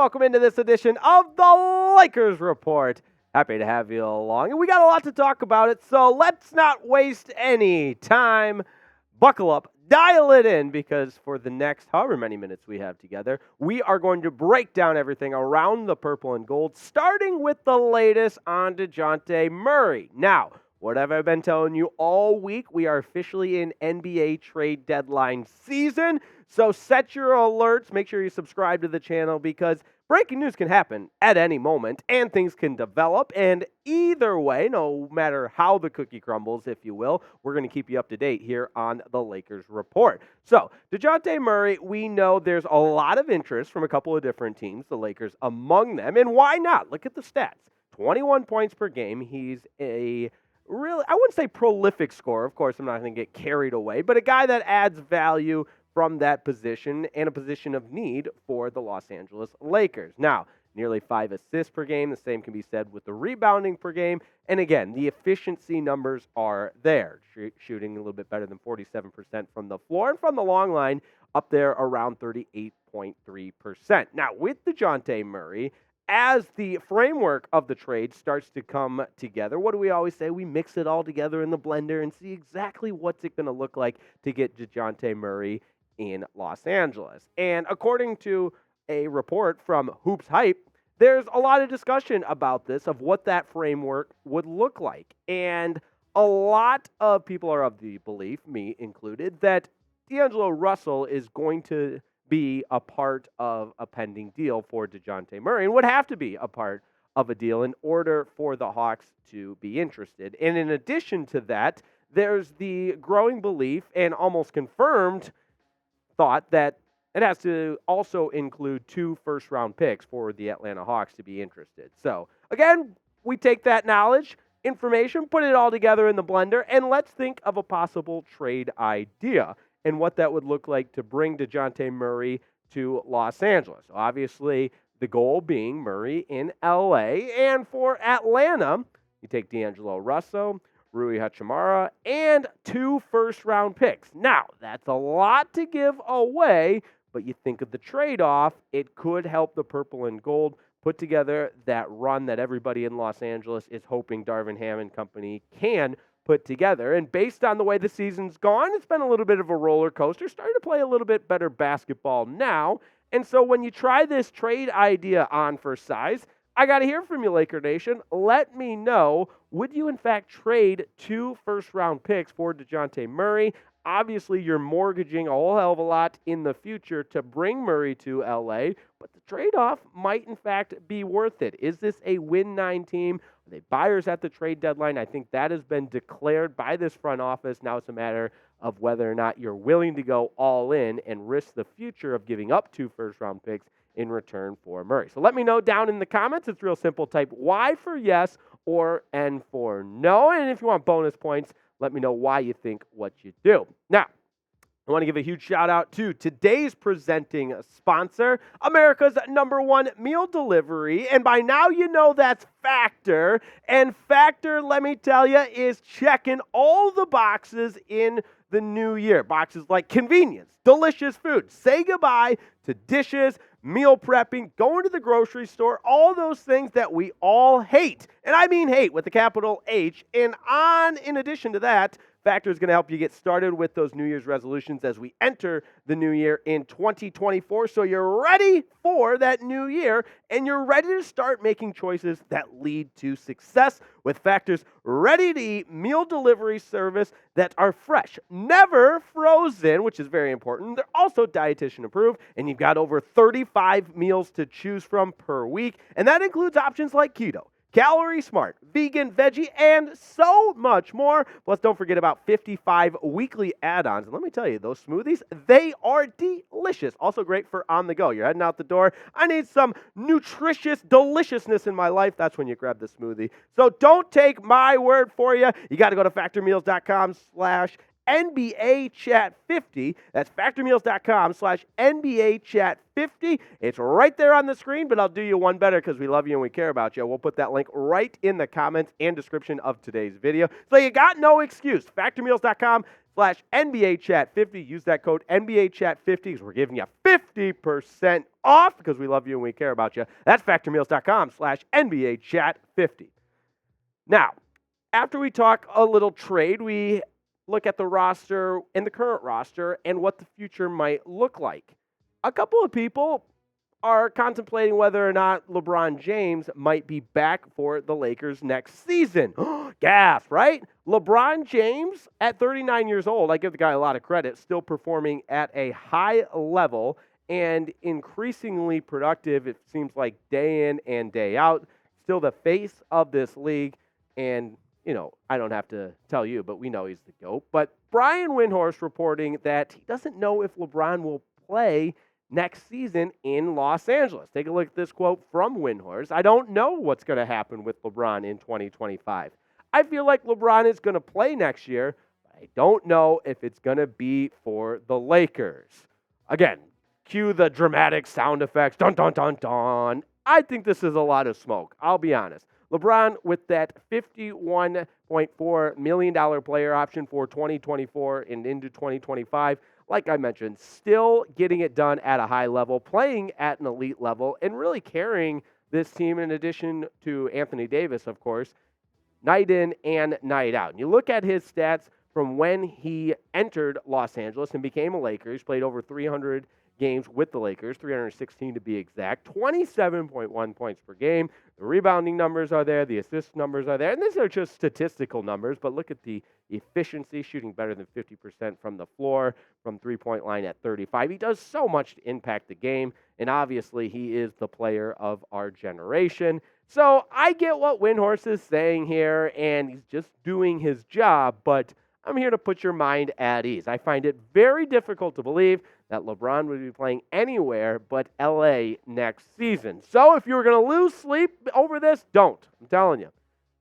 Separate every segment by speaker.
Speaker 1: welcome into this edition of the Lakers Report. Happy to have you along. And we got a lot to talk about it, so let's not waste any time. Buckle up, dial it in, because for the next however many minutes we have together, we are going to break down everything around the purple and gold, starting with the latest on Dejounte Murray. Now, what have I been telling you all week? We are officially in NBA trade deadline season. So set your alerts. Make sure you subscribe to the channel because breaking news can happen at any moment and things can develop. And either way, no matter how the cookie crumbles, if you will, we're going to keep you up to date here on the Lakers Report. So Dejounte Murray, we know there's a lot of interest from a couple of different teams, the Lakers among them. And why not? Look at the stats. 21 points per game. He's a really, I wouldn't say prolific scorer. Of course, I'm not going to get carried away, but a guy that adds value from that position and a position of need for the Los Angeles Lakers. Now, nearly 5 assists per game. The same can be said with the rebounding per game. And again, the efficiency numbers are there. Shooting a little bit better than 47% from the floor and from the long line up there around 38.3%. Now, with Dejounte Murray, as the framework of the trade starts to come together, what do we always say? We mix it all together in the blender and see exactly what's it going to look like to get Dejounte Murray in Los Angeles. And according to a report from Hoops Hype, there's a lot of discussion about this, of what that framework would look like. And a lot of people are of the belief, me included, that D'Angelo Russell is going to be a part of a pending deal for Dejounte Murray and would have to be a part of a deal in order for the Hawks to be interested. And in addition to that, there's the growing belief and almost confirmed thought that it has to also include 2 first-round picks for the Atlanta Hawks to be interested. So, again, we take that knowledge, information, put it all together in the blender, and let's think of a possible trade idea and what that would look like to bring Dejounte Murray to Los Angeles. Obviously, the goal being Murray in LA, and for Atlanta, you take D'Angelo Russell, Rui Hachimura, and 2 first-round picks. Now, that's a lot to give away, but you think of the trade-off, it could help the purple and gold put together that run that everybody in Los Angeles is hoping Darvin Ham and company can put together. And based on the way the season's gone, it's been a little bit of a roller coaster, starting to play a little bit better basketball now. And so when you try this trade idea on for size, I got to hear from you, Laker Nation. Let me know, would you in fact trade 2 first-round picks for Dejounte Murray? Obviously, you're mortgaging a whole hell of a lot in the future to bring Murray to LA, but the trade-off might in fact be worth it. Is this a win-9 team? Are they buyers at the trade deadline? I think that has been declared by this front office. Now it's a matter of whether or not you're willing to go all in and risk the future of giving up 2 first-round picks in return for Murray. So let me know down in the comments. It's real simple. Type Y for yes or N for no. And if you want bonus points, let me know why you think what you do. Now, I want to give a huge shout out to today's presenting sponsor, America's #1 meal delivery. And by now you know that's Factor. And Factor, let me tell you, is checking all the boxes in the new year. Boxes like convenience, delicious food, say goodbye to dishes, meal prepping, going to the grocery store, all those things that we all hate. And I mean hate with a capital H. And in addition to that, Factor is going to help you get started with those New Year's resolutions as we enter the new year in 2024. So you're ready for that new year and you're ready to start making choices that lead to success with Factor's ready-to-eat meal delivery service that are fresh, never frozen, which is very important. They're also dietitian approved, and you've got over 35 meals to choose from per week, and that includes options like keto, Calorie Smart, vegan, veggie, and so much more. Plus, don't forget about 55 weekly add-ons. And let me tell you, those smoothies, they are delicious. Also great for on the go. You're heading out the door. I need some nutritious deliciousness in my life. That's when you grab the smoothie. So don't take my word for you. You got to go to factormeals.com/ NBA Chat 50. That's factormeals.com/NBA Chat 50. It's right there on the screen, but I'll do you one better because we love you and we care about you. We'll put that link right in the comments and description of today's video. So you got no excuse. Factormeals.com/NBA Chat 50. Use that code NBA Chat 50 because we're giving you 50% off because we love you and we care about you. That's factormeals.com/NBA Chat 50. Now, after we talk a little trade, we look at the roster and the current roster and what the future might look like. A couple of people are contemplating whether or not LeBron James might be back for the Lakers next season. Gas, right? LeBron James, at 39 years old, I give the guy a lot of credit, still performing at a high level and increasingly productive, it seems like day in and day out. Still the face of this league, and I don't have to tell you, but we know he's the GOAT. But Brian Windhorst reporting that he doesn't know if LeBron will play next season in Los Angeles. Take a look at this quote from Windhorst. I don't know what's going to happen with LeBron in 2025. I feel like LeBron is going to play next year, but I don't know if it's going to be for the Lakers. Again, cue the dramatic sound effects. Dun, dun, dun, dun. I think this is a lot of smoke. I'll be honest. LeBron with that $51.4 million player option for 2024 and into 2025, like I mentioned, still getting it done at a high level, playing at an elite level, and really carrying this team in addition to Anthony Davis, of course, night in and night out. And you look at his stats from when he entered Los Angeles and became a Laker. He's played over 300 games with the Lakers, 316 to be exact, 27.1 points per game. The rebounding numbers are there, the assist numbers are there, and these are just statistical numbers, but look at the efficiency, shooting better than 50% from the floor, from three-point line at 35. He does so much to impact the game, and obviously he is the player of our generation. So I get what Windhorst is saying here, and he's just doing his job, but I'm here to put your mind at ease. I find it very difficult to believe that LeBron would be playing anywhere but LA next season. So if you were going to lose sleep over this, don't. I'm telling you.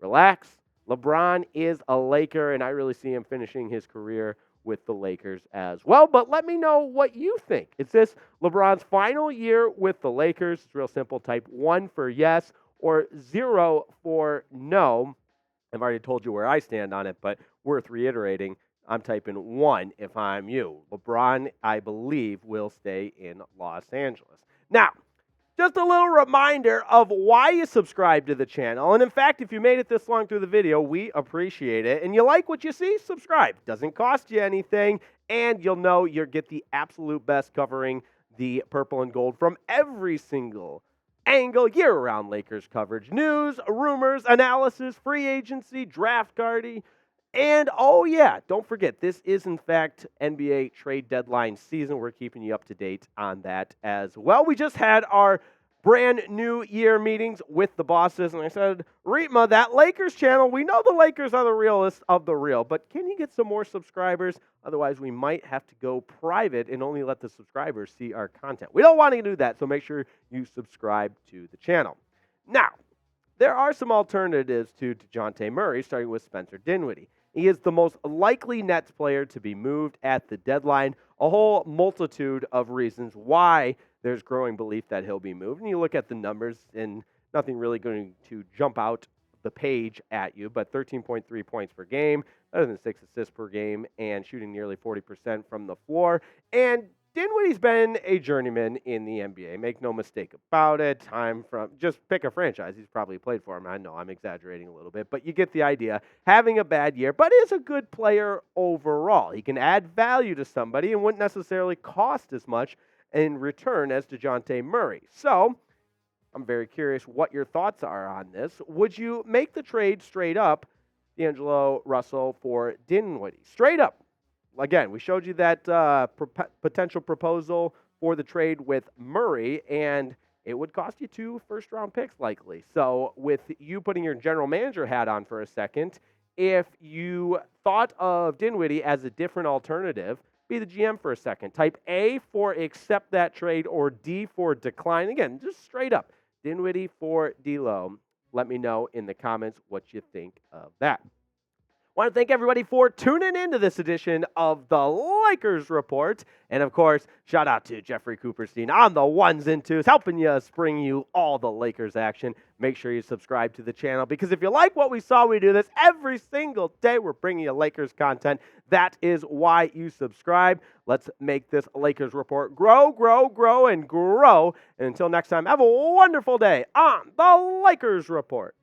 Speaker 1: Relax. LeBron is a Laker, and I really see him finishing his career with the Lakers as well. But let me know what you think. Is this LeBron's final year with the Lakers? It's real simple. Type 1 for yes or 0 for no. I've already told you where I stand on it, but worth reiterating. I'm typing 1 if I'm you. LeBron, I believe, will stay in Los Angeles. Now, just a little reminder of why you subscribe to the channel. And in fact, if you made it this long through the video, we appreciate it. And you like what you see, subscribe. Doesn't cost you anything. And you'll know you'll get the absolute best covering the purple and gold from every single angle, year-round Lakers coverage. News, rumors, analysis, free agency, draft party. And, oh yeah, don't forget, this is, in fact, NBA trade deadline season. We're keeping you up to date on that as well. We just had our brand new year meetings with the bosses, and I said, Reetma, that Lakers channel, we know the Lakers are the realest of the real, but can you get some more subscribers? Otherwise, we might have to go private and only let the subscribers see our content. We don't want to do that, so make sure you subscribe to the channel. Now, there are some alternatives to Dejounte Murray, starting with Spencer Dinwiddie. He is the most likely Nets player to be moved at the deadline. A whole multitude of reasons why there's growing belief that he'll be moved. And you look at the numbers, and nothing really going to jump out the page at you, but 13.3 points per game, better than 6 assists per game, and shooting nearly 40% from the floor. And Dinwiddie's been a journeyman in the NBA. Make no mistake about it. Just pick a franchise he's probably played for him. I know I'm exaggerating a little bit, but you get the idea. Having a bad year, but is a good player overall. He can add value to somebody and wouldn't necessarily cost as much in return as Dejounte Murray. So I'm very curious what your thoughts are on this. Would you make the trade straight up, D'Angelo Russell for Dinwiddie? Straight up. Again, we showed you that potential proposal for the trade with Murray, and it would cost you 2 first-round picks likely. So with you putting your general manager hat on for a second, if you thought of Dinwiddie as a different alternative, be the GM for a second. Type A for accept that trade or D for decline. Again, just straight up, Dinwiddie for D'Lo. Let me know in the comments what you think of that. Want to thank everybody for tuning into this edition of the Lakers Report. And of course, shout out to Jeffrey Cooperstein on the ones and twos, helping us bring you all the Lakers action. Make sure you subscribe to the channel because if you like what we saw, we do this every single day. We're bringing you Lakers content. That is why you subscribe. Let's make this Lakers Report grow, grow, grow, and grow. And until next time, have a wonderful day on the Lakers Report.